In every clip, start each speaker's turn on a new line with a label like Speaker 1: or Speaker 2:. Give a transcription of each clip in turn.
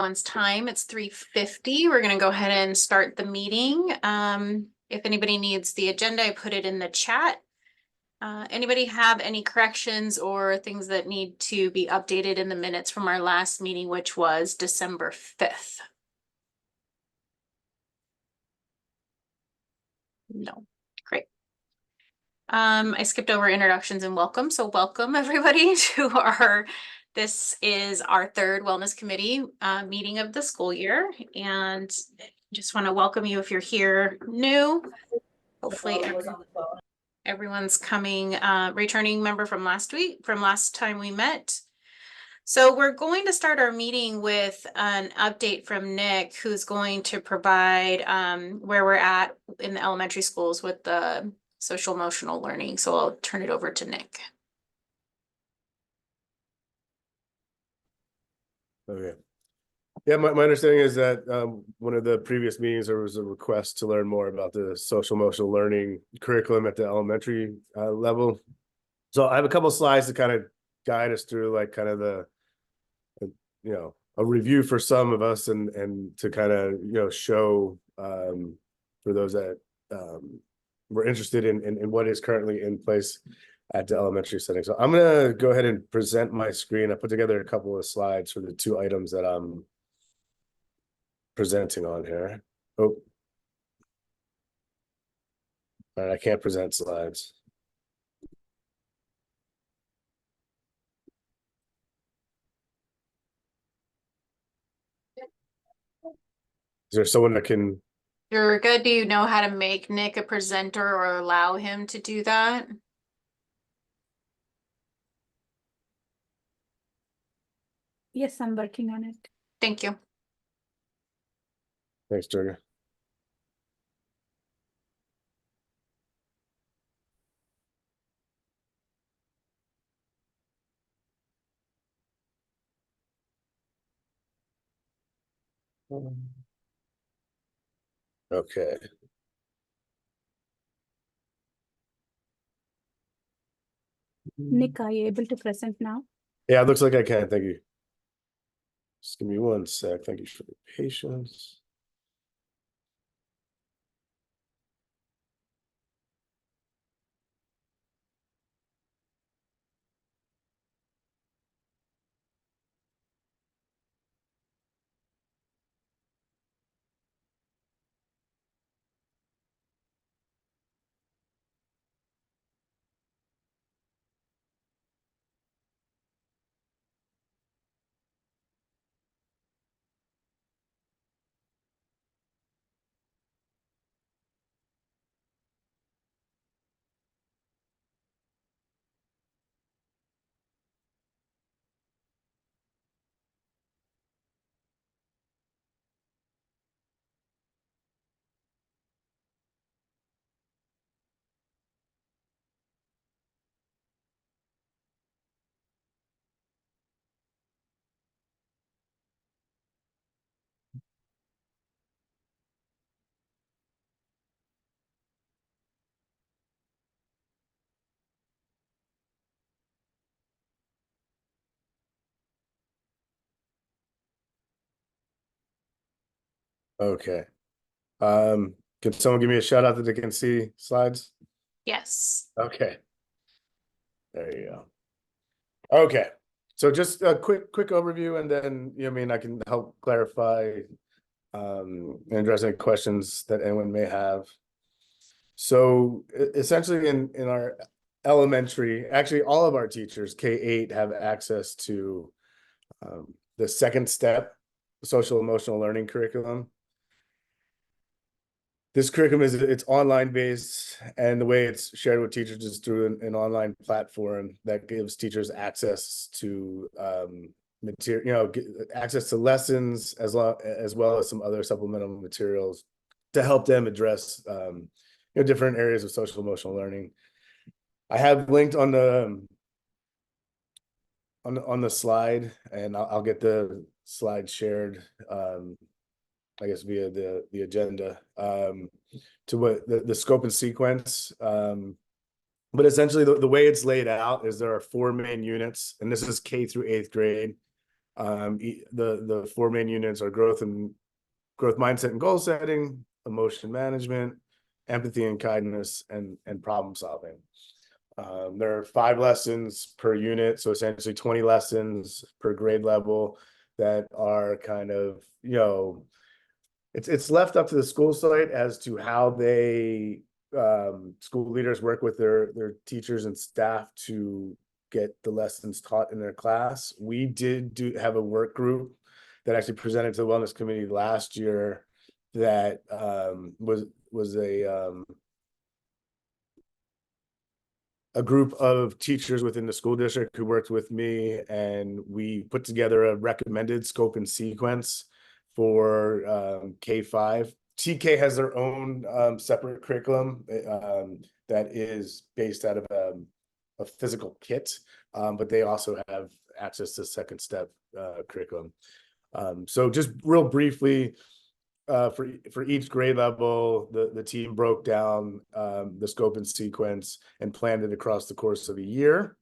Speaker 1: Everyone's time. It's 3:50. We're going to go ahead and start the meeting. If anybody needs the agenda, I put it in the chat. Anybody have any corrections or things that need to be updated in the minutes from our last meeting, which was December 5th? No. Great. I skipped over introductions and welcome. So welcome everybody to this is our third wellness committee meeting of the school year. And just want to welcome you if you're here new. Hopefully everyone's coming, returning member from last time we met. So we're going to start our meeting with an update from Nick, who's going to provide where we're at in the elementary schools with the social emotional learning. So I'll turn it over to Nick.
Speaker 2: Okay. Yeah, my understanding is that one of the previous meetings, there was a request to learn more about the social emotional learning curriculum at the elementary level. So I have a couple slides to kind of guide us through, like kind of a review for some of us and to kind of, show for those that were interested in what is currently in place at the elementary setting. So I'm going to go ahead and present my screen. I put together a couple of slides for the two items that I'm presenting on here. Oh, all right, I can't present slides. Is there someone that can?
Speaker 1: You're good. Do you know how to make Nick a presenter or allow him to do that?
Speaker 3: Yes, I'm working on it.
Speaker 1: Thank you.
Speaker 2: Thanks, Durga. Okay.
Speaker 3: Nick, are you able to present now?
Speaker 2: Yeah, it looks like I can. Thank you. Just give me one sec. Thank you for the patience. Okay. Can someone give me a shout out that they can see slides?
Speaker 1: Yes.
Speaker 2: Okay. There you go. Okay. So just a quick overview, and then I can help clarify and address any questions that anyone may have. So essentially in our elementary, actually all of our teachers, K-8, have access to the second step social emotional learning curriculum. This curriculum it's online based, and the way it's shared with teachers is through an online platform that gives teachers access to material, access to lessons as well as some other supplemental materials to help them address different areas of social emotional learning. I have linked on the slide, and I'll get the slide shared I guess via the agenda to what the scope and sequence. But essentially the way it's laid out is there are 4 main units, and this is K through 8th grade. The four main units are growth mindset and goal setting, emotion management, empathy and kindness, and problem solving. There are 5 lessons per unit, so essentially 20 lessons per grade level that are kind of, it's left up to the school site as to how they school leaders work with their teachers and staff to get the lessons taught in their class. We did have a work group that actually presented to the wellness committee last year that was a group of teachers within the school district who worked with me, and we put together a recommended scope and sequence for K-5. TK has their own separate curriculum that is based out of a physical kit, but they also have access to second step curriculum. So just real briefly, for each grade level, the team broke down the scope and sequence and planned it across the course of a year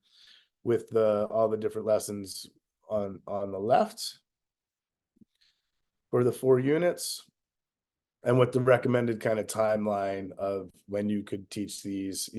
Speaker 2: with all the different lessons on the left for the 4 units, and with the recommended kind of timeline of when you could teach these,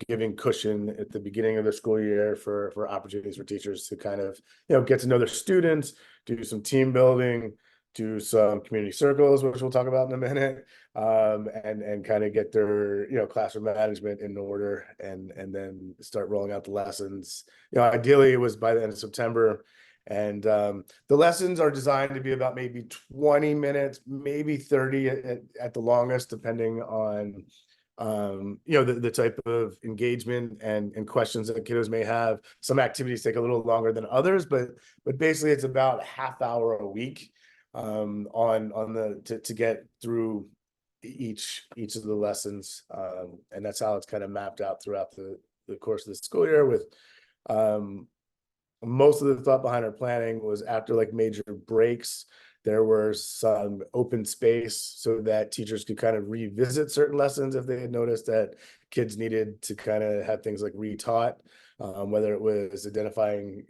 Speaker 2: giving cushion at the beginning of the school year for opportunities for teachers to kind of, get to know their students, do some team building, do some community circles, which we'll talk about in a minute, and kind of get their, classroom management in order, and then start rolling out the lessons. Ideally it was by the end of September. And the lessons are designed to be about maybe 20 minutes, maybe 30 at the longest, depending on the type of engagement and questions that kiddos may have. Some activities take a little longer than others, but basically it's about a half hour a week to get through each of the lessons, and that's how it's kind of mapped out throughout the course of the school year. With most of the thought behind our planning was after like major breaks, there were some open space so that teachers could kind of revisit certain lessons if they had noticed that kids needed to kind of have things like retaught, whether it was identifying,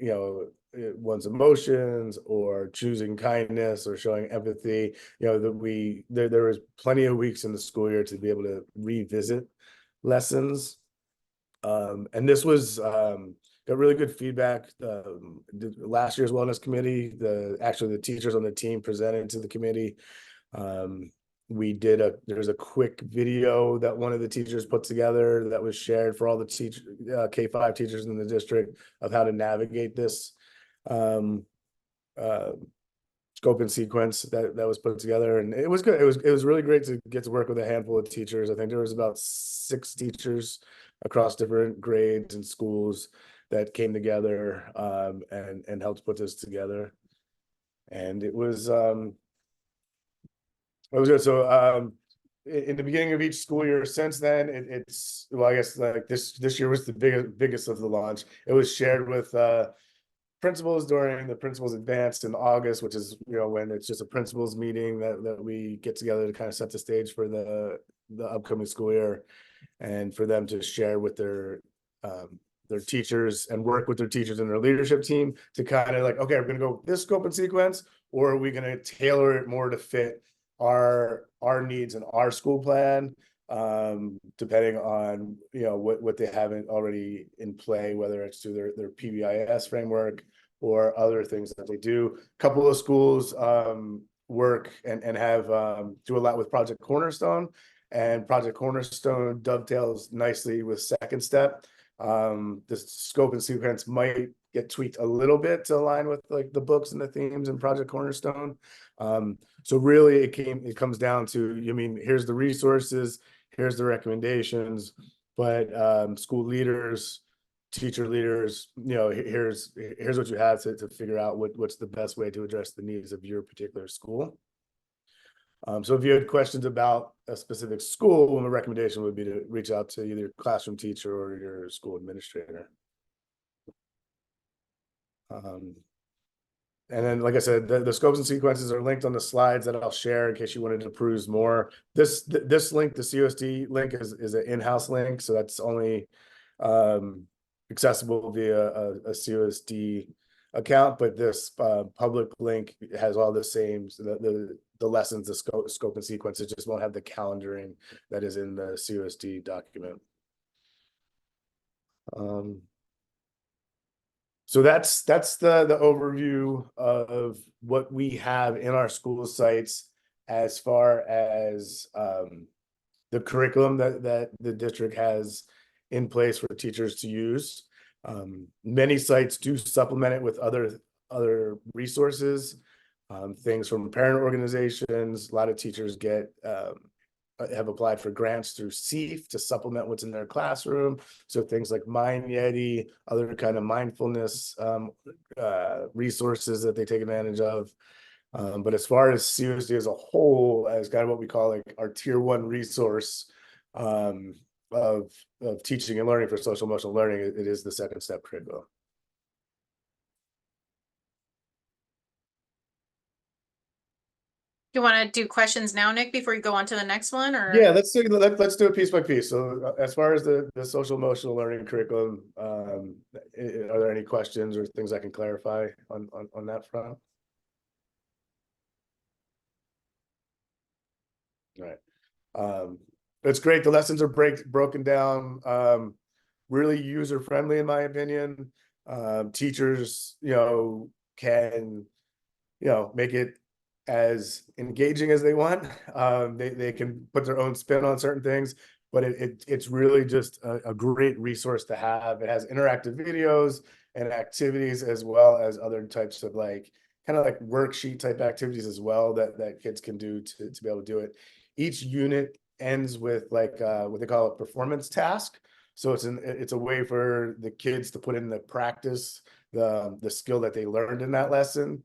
Speaker 2: one's emotions or choosing kindness or showing empathy. There was plenty of weeks in the school year to be able to revisit lessons. And this was got really good feedback. Last year's wellness committee, the teachers on the team presented to the committee. There's a quick video that one of the teachers put together that was shared for all the K-5 teachers in the district of how to navigate this scope and sequence that was put together, and it was good. It was really great to get to work with a handful of teachers. I think there was about 6 teachers across different grades and schools that came together and helped put this together, and it was good. So in the beginning of each school year since then, it's I guess like this year was the biggest of the launch. It was shared with principals during the principals advanced in August, which is when it's just a principals meeting that we get together to kind of set the stage for the upcoming school year, and for them to share with their teachers and work with their teachers and their leadership team to kind of like, okay, we're going to go with this scope and sequence, or are we going to tailor it more to fit our needs and our school plan, depending on what they haven't already in play, whether it's through their PBIS framework or other things that they do. A couple of schools work and have do a lot with Project Cornerstone, and Project Cornerstone dovetails nicely with Second Step. The scope and sequence might get tweaked a little bit to align with like the books and the themes in Project Cornerstone. So really it comes down to, here's the resources, here's the recommendations, but school leaders, teacher leaders, here's what you have to figure out what's the best way to address the needs of your particular school. So if you had questions about a specific school, my recommendation would be to reach out to either your classroom teacher or your school administrator. And then, like I said, the scopes and sequences are linked on the slides that I'll share in case you wanted to peruse more. This link, the CUSD link, is an in-house link, so that's only accessible via a CUSD account, but this public link has all the same, so the lessons, the scope and sequence. It just won't have the calendaring that is in the CUSD document. So that's the overview of what we have in our school sites as far as the curriculum that the district has in place for teachers to use. Many sites do supplement it with other resources, things from parent organizations. A lot of teachers have applied for grants through CEF to supplement what's in their classroom. So things like Mind Yeti, other kind of mindfulness resources that they take advantage of. But as far as CUSD as a whole, as kind of what we call like our tier 1 resource of teaching and learning for social emotional learning, it is the second step curriculum.
Speaker 1: You want to do questions now, Nick, before you go on to the next one, or?
Speaker 2: Yeah, let's do it piece by piece. So as far as the social emotional learning curriculum, are there any questions or things I can clarify on that front? Right. It's great. The lessons are broken down, really user friendly in my opinion. Teachers, can, make it as engaging as they want. They can put their own spin on certain things, but it's really just a great resource to have. It has interactive videos and activities, as well as other types of kind of like worksheet type activities as well that kids can do to be able to do it. Each unit ends with what they call a performance task. So it's a way for the kids to put in the practice, the skill that they learned in that lesson,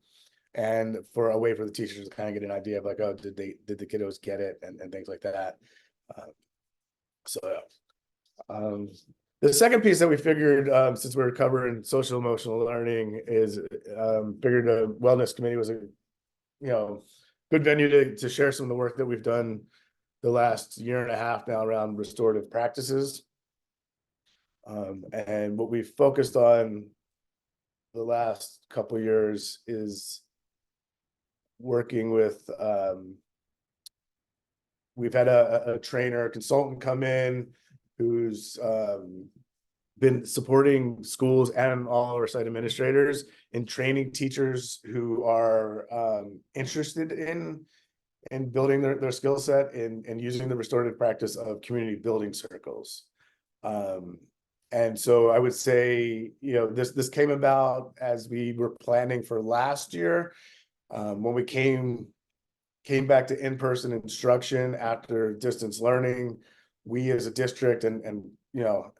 Speaker 2: and for a way for the teachers to kind of get an idea of like, oh, did the kiddos get it, and things like that. The second piece that we figured, since we're covering social emotional learning, is figured a wellness committee was a good venue to share some of the work that we've done the last year and a half now around restorative practices. And what we've focused on the last couple of years is working with, we've had a trainer, a consultant come in who's been supporting schools and all our site administrators in training teachers who are interested in building their skill set and using the restorative practice of community building circles. And so I would say, this came about as we were planning for last year, when we came back to in-person instruction after distance learning. We as a district and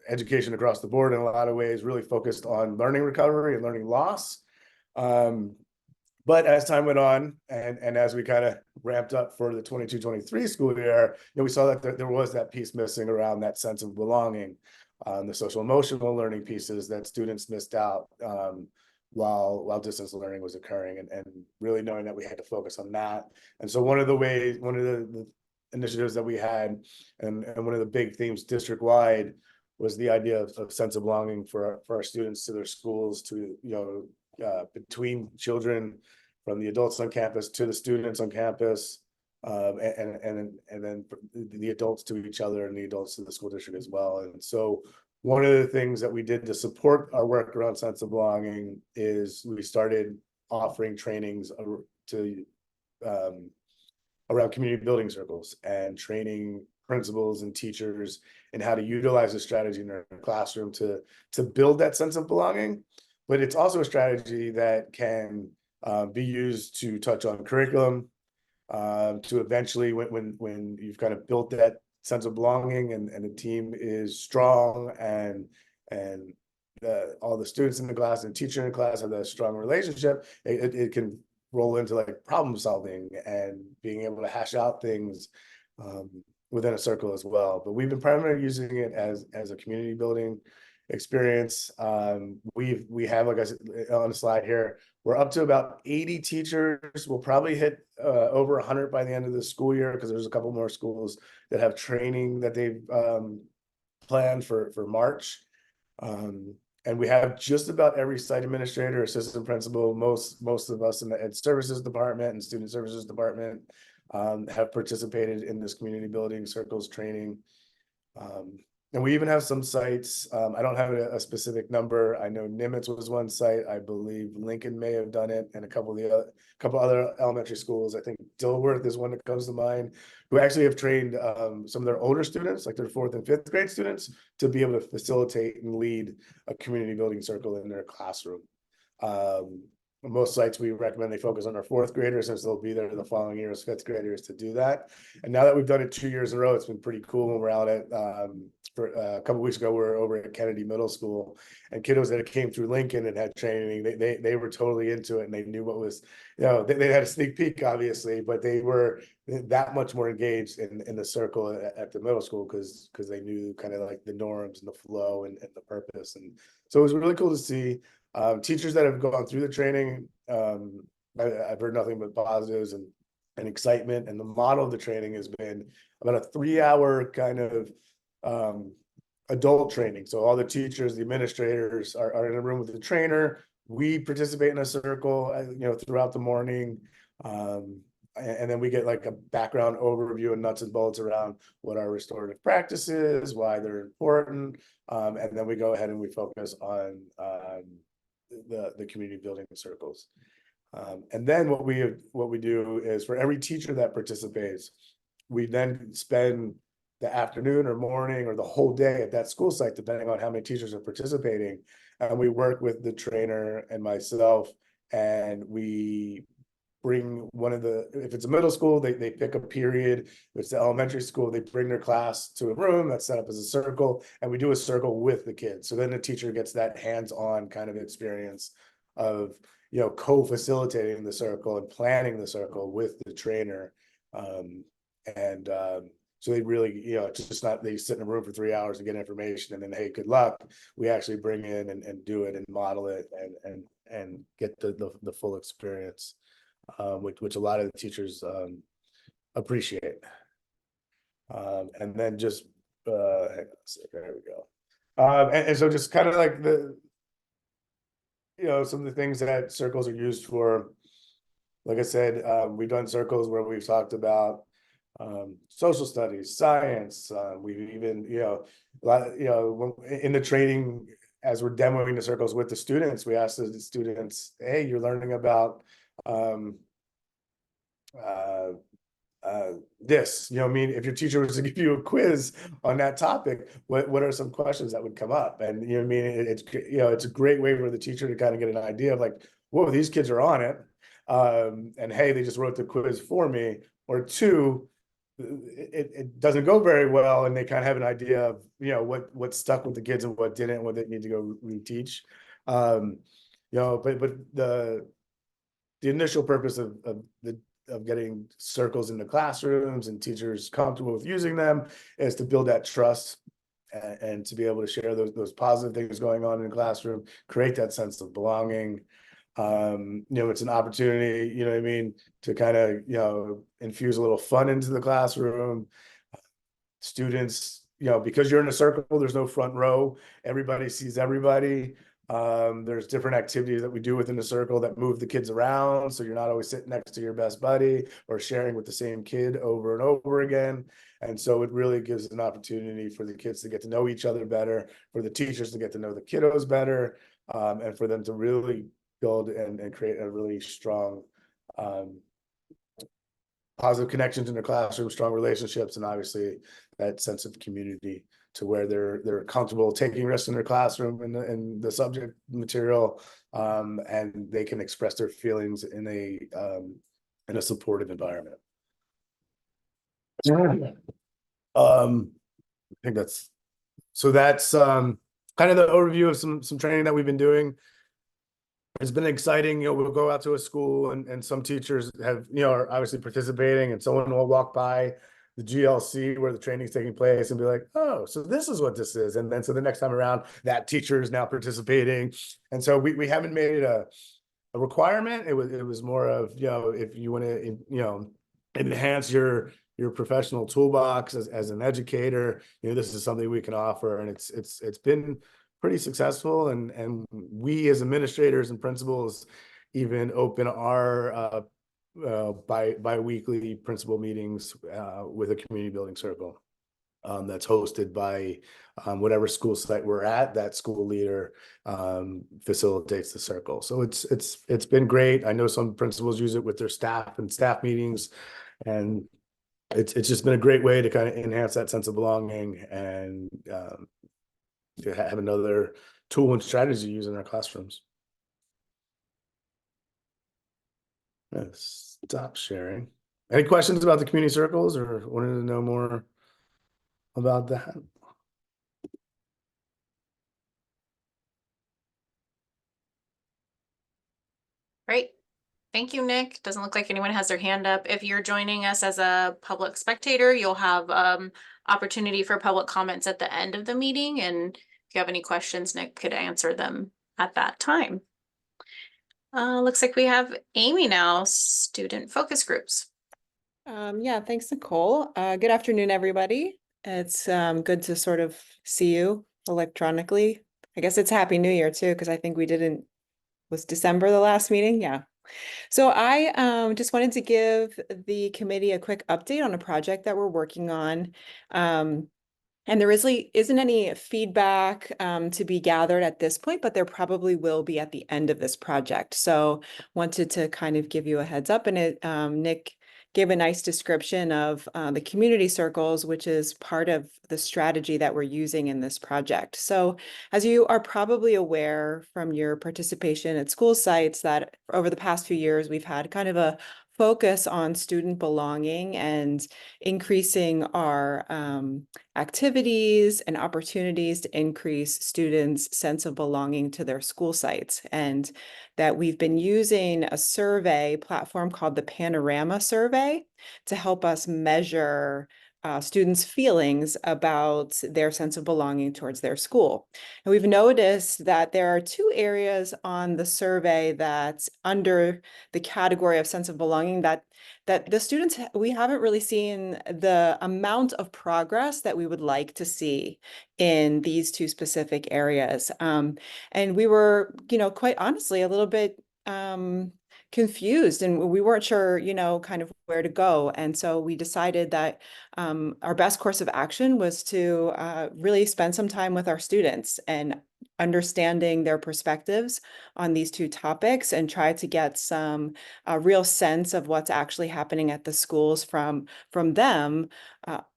Speaker 2: education across the board in a lot of ways really focused on learning recovery and learning loss. But as time went on, and as we kind of ramped up for the 22-23 school year, we saw that there was that piece missing around that sense of belonging, the social emotional learning pieces that students missed out while distance learning was occurring, and really knowing that we had to focus on that. And so one of the initiatives that we had, and one of the big themes district-wide, was the idea of sense of belonging for our students, to their schools, to between children, from the adults on campus to the students on campus, and then the adults to each other and the adults to the school district as well. And so one of the things that we did to support our work around sense of belonging is we started offering trainings around community building circles, and training principals and teachers in how to utilize the strategy in their classroom to build that sense of belonging. But it's also a strategy that can be used to touch on curriculum, to eventually, when you've kind of built that sense of belonging and the team is strong, and all the students in the class and teacher in the class have that strong relationship, it can roll into like problem solving and being able to hash out things within a circle as well. But we've been primarily using it as a community building experience. We have, like I said on the slide here, we're up to about 80 teachers. We'll probably hit over 100 by the end of the school year, because there's a couple more schools that have training that they've planned for March. And we have just about every site administrator, assistant principal, most of us in the ed services department and student services department have participated in this community building circles training. And we even have some sites, I don't have a specific number. I know Nimitz was one site. I believe Lincoln may have done it, and a couple other elementary schools. I think Dilworth is one that comes to mind, who actually have trained some of their older students, like their 4th and 5th grade students, to be able to facilitate and lead a community building circle in their classroom. Most sites we recommend they focus on our 4th graders, since they'll be there the following year as 5th graders to do that. And now that we've done it 2 years in a row, it's been pretty cool. When we're out at for a couple weeks ago, we were over at Kennedy Middle School, and kiddos that came through Lincoln and had training, they were totally into it, and they knew what was, they had a sneak peek, obviously, but they were that much more engaged in the circle at the middle school because they knew kind of like the norms and the flow and the purpose. And so it was really cool to see. Teachers that have gone through the training, I've heard nothing but positives and excitement. And the model of the training has been about a 3-hour kind of adult training. So all the teachers, the administrators are in a room with the trainer. We participate in a circle, throughout the morning. And then we get like a background overview and nuts and bolts around what our restorative practice is, why they're important. And then we go ahead and we focus on the community building circles. And then what we do is, for every teacher that participates, we then spend the afternoon or morning or the whole day at that school site, depending on how many teachers are participating. And we work with the trainer and myself, and we bring if it's a middle school, they pick a period. If it's the elementary school, they bring their class to a room that's set up as a circle, and we do a circle with the kids. So then the teacher gets that hands-on kind of experience of, co-facilitating the circle and planning the circle with the trainer. So they really, it's just not, they sit in a room for 3 hours to get information and then, hey, good luck. We actually bring in and do it and model it and get the full experience, which a lot of the teachers appreciate. And then just, hang on a second, there we go. And so just kind of like some of the things that circles are used for. Like I said, we've done circles where we've talked about social studies, science. We've even, in the training, as we're demoing the circles with the students, we ask the students, hey, you're learning about this, if your teacher was to give you a quiz on that topic, what are some questions that would come up? And it's a great way for the teacher to kind of get an idea of like, whoa, these kids are on it. And hey, they just wrote the quiz for me. Or two, it doesn't go very well, and they kind of have an idea of what stuck with the kids and what didn't, what they need to go reteach. But the initial purpose of getting circles into classrooms and teachers comfortable with using them is to build that trust and to be able to share those positive things going on in the classroom, create that sense of belonging. It's an opportunity, to kind of, infuse a little fun into the classroom. Students, because you're in a circle, there's no front row. Everybody sees everybody. There's different activities that we do within the circle that move the kids around. So you're not always sitting next to your best buddy or sharing with the same kid over and over again. And so it really gives an opportunity for the kids to get to know each other better, for the teachers to get to know the kiddos better, and for them to really build and create a really strong, positive connections in their classroom, strong relationships, and obviously that sense of community to where they're comfortable taking risks in their classroom and the subject material, and they can express their feelings in a supportive environment. I think that's kind of the overview of some training that we've been doing. It's been exciting. We'll go out to a school and some teachers have, are obviously participating, and someone will walk by the GLC where the training's taking place and be like, oh, so this is what this is. And then so the next time around, that teacher is now participating. And so we haven't made it a requirement. It was more of, if you want to, enhance your professional toolbox as an educator, this is something we can offer. And it's been pretty successful, and we as administrators and principals even open our bi-weekly principal meetings with a community building circle that's hosted by whatever school site we're at. That school leader facilitates the circle. So it's been great. I know some principals use it with their staff and staff meetings, and it's just been a great way to kind of enhance that sense of belonging and to have another tool and strategy to use in our classrooms. Stop sharing. Any questions about the community circles or wanted to know more about that?
Speaker 1: Great. Thank you, Nick. Doesn't look like anyone has their hand up. If you're joining us as a public spectator, you'll have opportunity for public comments at the end of the meeting. And if you have any questions, Nick could answer them at that time. Looks like we have Amy now, student focus groups.
Speaker 4: Yeah, thanks, Nicole. Good afternoon, everybody. It's good to sort of see you electronically. I guess it's Happy New Year too, because I think was December the last meeting? Yeah. So I just wanted to give the committee a quick update on a project that we're working on. And there isn't any feedback to be gathered at this point, but there probably will be at the end of this project. So wanted to kind of give you a heads up, and Nick gave a nice description of the community circles, which is part of the strategy that we're using in this project. So as you are probably aware from your participation at school sites, that over the past few years, we've had kind of a focus on student belonging and increasing our activities and opportunities to increase students' sense of belonging to their school sites. And that we've been using a survey platform called the Panorama Survey to help us measure students' feelings about their sense of belonging towards their school. And we've noticed that there are two areas on the survey that's under the category of sense of belonging that the students, we haven't really seen the amount of progress that we would like to see in these two specific areas. And we were, quite honestly, a little bit confused, and we weren't sure, kind of where to go. And so we decided that our best course of action was to really spend some time with our students and understanding their perspectives on these two topics and try to get some real sense of what's actually happening at the schools from them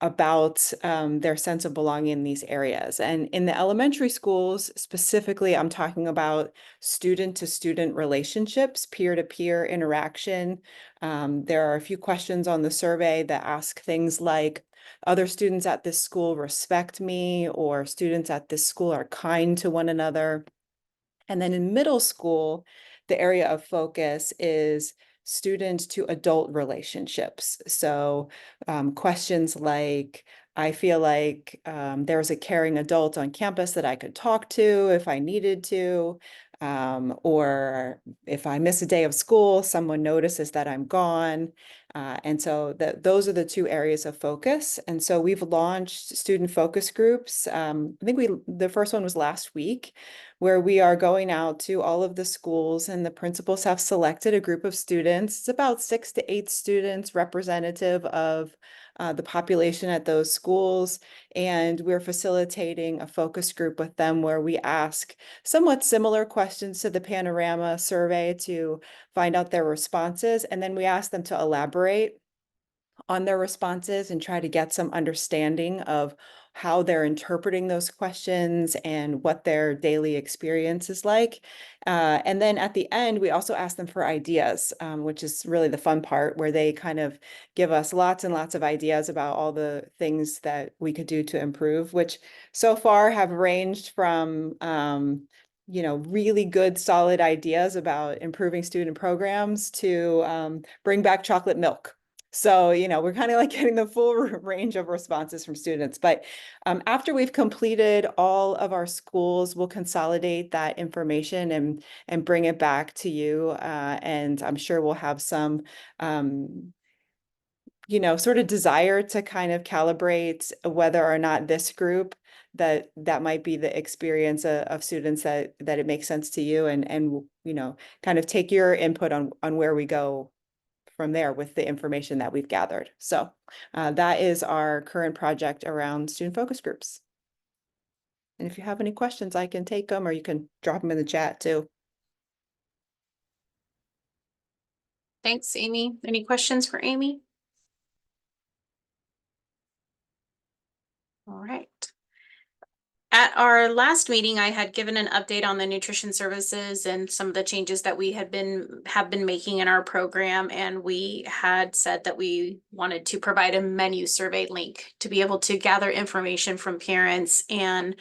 Speaker 4: about their sense of belonging in these areas. And in the elementary schools specifically, I'm talking about student-to-student relationships, peer-to-peer interaction. There are a few questions on the survey that ask things like, other students at this school respect me, or students at this school are kind to one another. And then in middle school, the area of focus is student to adult relationships. So questions like, I feel like there's a caring adult on campus that I could talk to if I needed to. Or if I miss a day of school, someone notices that I'm gone. And so those are the two areas of focus. And so we've launched student focus groups. I think the first one was last week, where we are going out to all of the schools, and the principals have selected a group of students. It's about 6 to 8 students representative of the population at those schools. And we're facilitating a focus group with them where we ask somewhat similar questions to the Panorama survey to find out their responses. And then we ask them to elaborate on their responses and try to get some understanding of how they're interpreting those questions and what their daily experience is like. And then at the end, we also ask them for ideas, which is really the fun part, where they kind of give us lots and lots of ideas about all the things that we could do to improve, which so far have ranged from really good, solid ideas about improving student programs to bring back chocolate milk. So, we're kind of like getting the full range of responses from students. But after we've completed all of our schools, we'll consolidate that information and bring it back to you. And I'm sure we'll have some you know, sort of desire to kind of calibrate whether or not this group that might be the experience of students that it makes sense to you, and you know, kind of take your input on where we go from there with the information that we've gathered. So that is our current project around student focus groups. And if you have any questions, I can take them, or you can drop them in the chat too.
Speaker 1: Thanks, Amy. Any questions for Amy? All right. At our last meeting, I had given an update on the nutrition services and some of the changes that we have been making in our program. And we had said that we wanted to provide a menu survey link to be able to gather information from parents and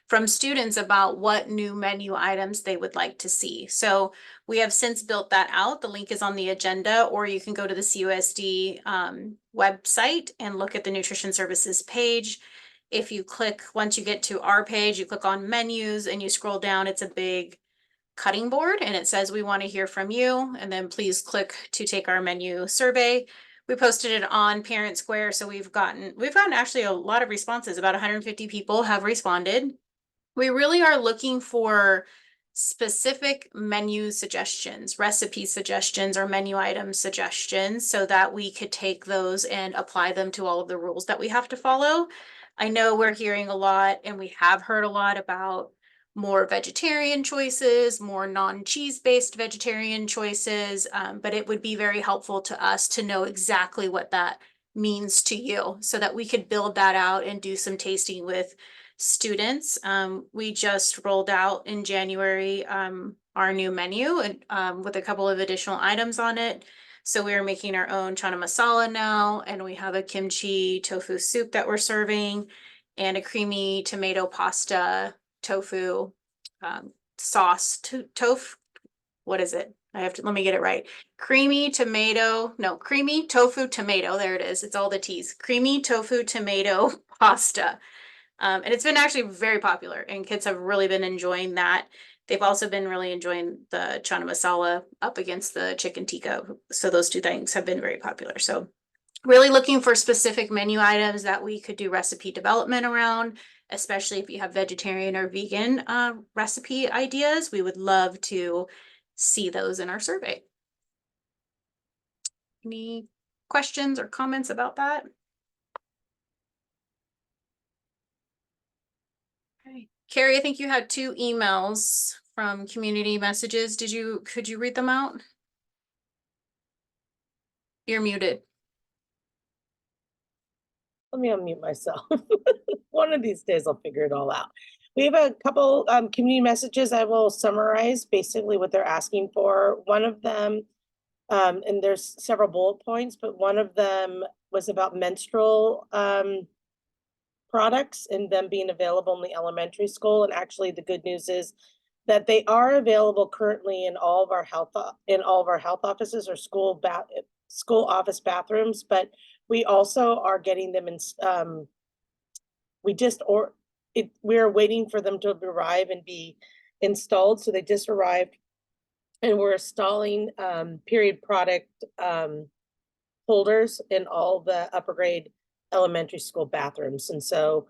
Speaker 1: from students about what new menu items they would like to see. So we have since built that out. The link is on the agenda, or you can go to the CUSD website and look at the nutrition services page. If you click, once you get to our page, you click on menus and you scroll down, it's a big cutting board and it says, we want to hear from you. And then please click to take our menu survey. We posted it on Parent Square. So we've gotten actually a lot of responses. About 150 people have responded. We really are looking for specific menu suggestions, recipe suggestions, or menu item suggestions so that we could take those and apply them to all of the rules that we have to follow. I know we're hearing a lot, and we have heard a lot about more vegetarian choices, more non-cheese based vegetarian choices, but it would be very helpful to us to know exactly what that means to you so that we could build that out and do some tasting with students. We just rolled out in January our new menu and with a couple of additional items on it. So we are making our own chana masala now, and we have a kimchi tofu soup that we're serving, and a creamy tomato pasta tofu sauce tofu. What is it? Let me get it right. Creamy tofu tomato. There it is. It's all the T's. Creamy tofu tomato pasta. And it's been actually very popular, and kids have really been enjoying that. They've also been really enjoying the chana masala up against the chicken tikka. So those two things have been very popular. So really looking for specific menu items that we could do recipe development around, especially if you have vegetarian or vegan recipe ideas. We would love to see those in our survey. Any questions or comments about that? Okay. Carrie, I think you had 2 emails from community messages. Could you read them out? You're muted.
Speaker 5: Let me unmute myself. One of these days I'll figure it all out. We have a couple community messages. I will summarize basically what they're asking for. One of them, and there's several bullet points, but one of them was about menstrual products and them being available in the elementary school. And actually the good news is that they are available currently in all of our health offices or school office bathrooms, but we also are getting them in we're waiting for them to arrive and be installed. So they just arrived, and we're installing period product holders in all the upper grade elementary school bathrooms. And so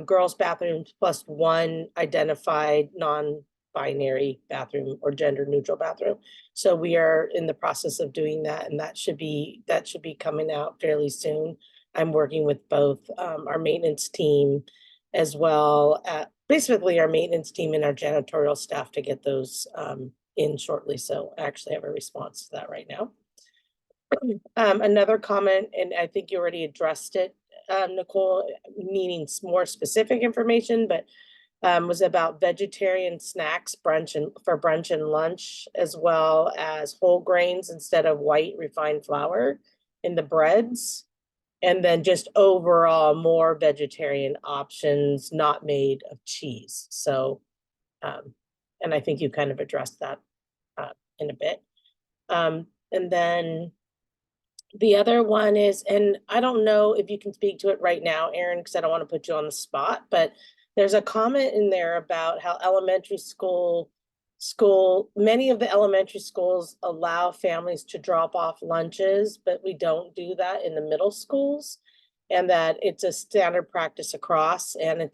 Speaker 5: girls' bathrooms plus 1 identified non-binary bathroom or gender neutral bathroom. So we are in the process of doing that, and that should be coming out fairly soon. I'm working with both our maintenance team as well as basically our maintenance team and our janitorial staff to get those in shortly. So I actually have a response to that right now. Another comment, and I think you already addressed it, Nicole, needing more specific information, but was about vegetarian snacks, for brunch and lunch, as well as whole grains instead of white refined flour in the breads. And then just overall more vegetarian options not made of cheese. So, and I think you kind of addressed that in a bit. And then the other one is, and I don't know if you can speak to it right now, Erin, because I don't want to put you on the spot, but there's a comment in there about how elementary school many of the elementary schools allow families to drop off lunches, but we don't do that in the middle schools. And that it's a standard practice across, and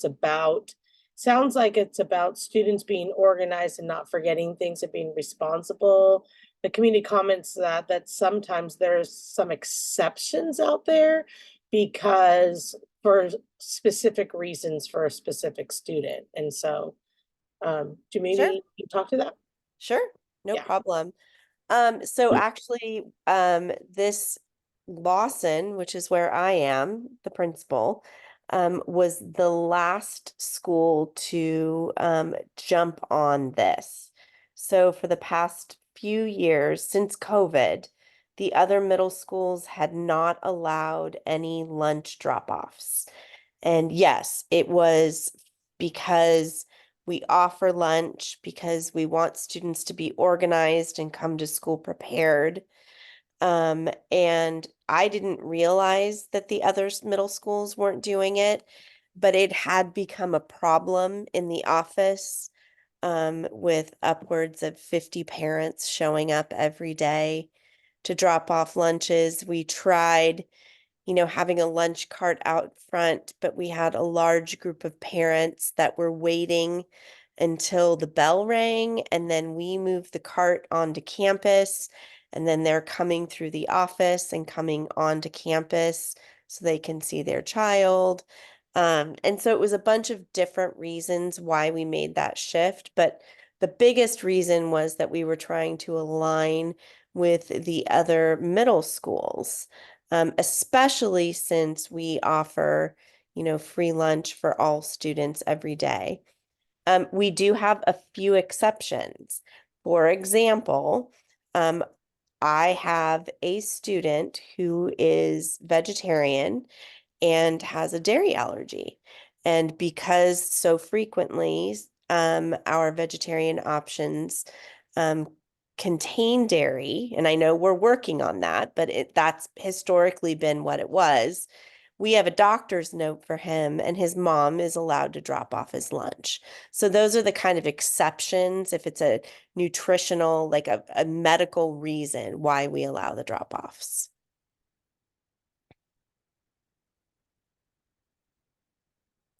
Speaker 5: sounds like it's about students being organized and not forgetting things and being responsible. The community comments that sometimes there's some exceptions out there because for specific reasons for a specific student. And so, do maybe you talk to that?
Speaker 6: Sure, no
Speaker 5: Yeah.
Speaker 6: problem. So actually, this Lawson, which is where I am, the principal, was the last school to jump on this. So for the past few years, since COVID, the other middle schools had not allowed any lunch drop-offs. And yes, it was because we offer lunch because we want students to be organized and come to school prepared. And I didn't realize that the other middle schools weren't doing it, but it had become a problem in the office, with upwards of 50 parents showing up every day to drop off lunches. We tried, having a lunch cart out front, but we had a large group of parents that were waiting until the bell rang, and then we moved the cart onto campus, and then they're coming through the office and coming onto campus so they can see their child. And so it was a bunch of different reasons why we made that shift, but the biggest reason was that we were trying to align with the other middle schools. Especially since we offer, free lunch for all students every day. We do have a few exceptions. For example, I have a student who is vegetarian and has a dairy allergy. And because so frequently, our vegetarian options, contain dairy, and I know we're working on that, but that's historically been what it was. We have a doctor's note for him, and his mom is allowed to drop off his lunch. So those are the kind of exceptions if it's a nutritional, like a medical reason why we allow the drop-offs.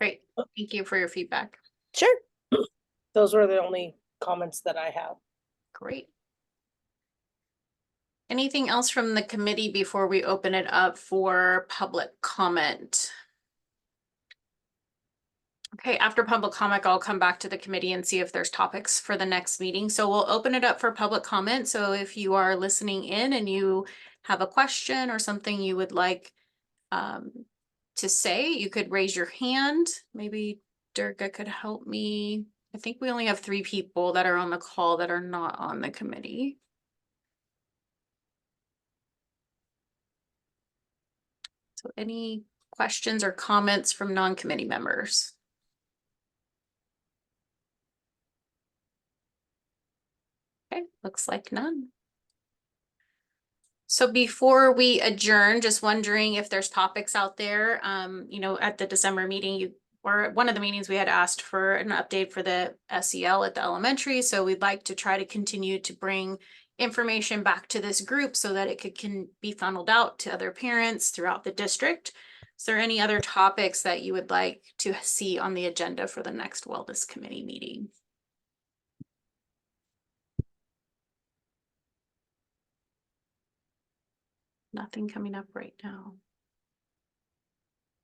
Speaker 1: Great. Thank you for your feedback.
Speaker 6: Sure.
Speaker 5: Those were the only comments that I have.
Speaker 1: Great. Anything else from the committee before we open it up for public comment? Okay, after public comment, I'll come back to the committee and see if there's topics for the next meeting. So we'll open it up for public comment. So if you are listening in and you have a question or something you would like to say, you could raise your hand. Maybe Durga could help me. I think we only have 3 people that are on the call that are not on the committee. So any questions or comments from non-committee members? Okay, looks like none. So before we adjourn, just wondering if there's topics out there, at the December meeting, or one of the meetings we had asked for an update for the SEL at the elementary. So we'd like to try to continue to bring information back to this group so that it can be funneled out to other parents throughout the district. Is there any other topics that you would like to see on the agenda for the next Wellness Committee meeting? Nothing coming up right now.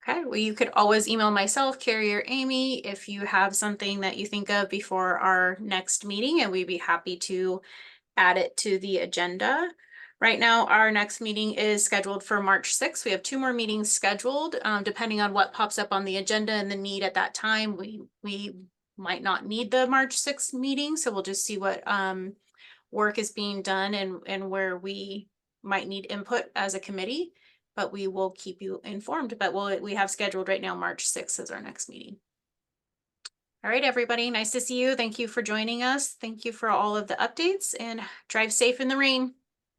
Speaker 1: Okay, well, you could always email myself, Carrie, or Amy if you have something that you think of before our next meeting, and we'd be happy to add it to the agenda. Right now, our next meeting is scheduled for March 6th. We have 2 more meetings scheduled, depending on what pops up on the agenda and the need at that time. We might not need the March 6th meeting, so we'll just see what work is being done and where we might need input as a committee, but we will keep you informed. But we have scheduled right now March 6th as our next meeting. All right, everybody, nice to see you. Thank you for joining us. Thank you for all of the updates, and drive safe in the rain.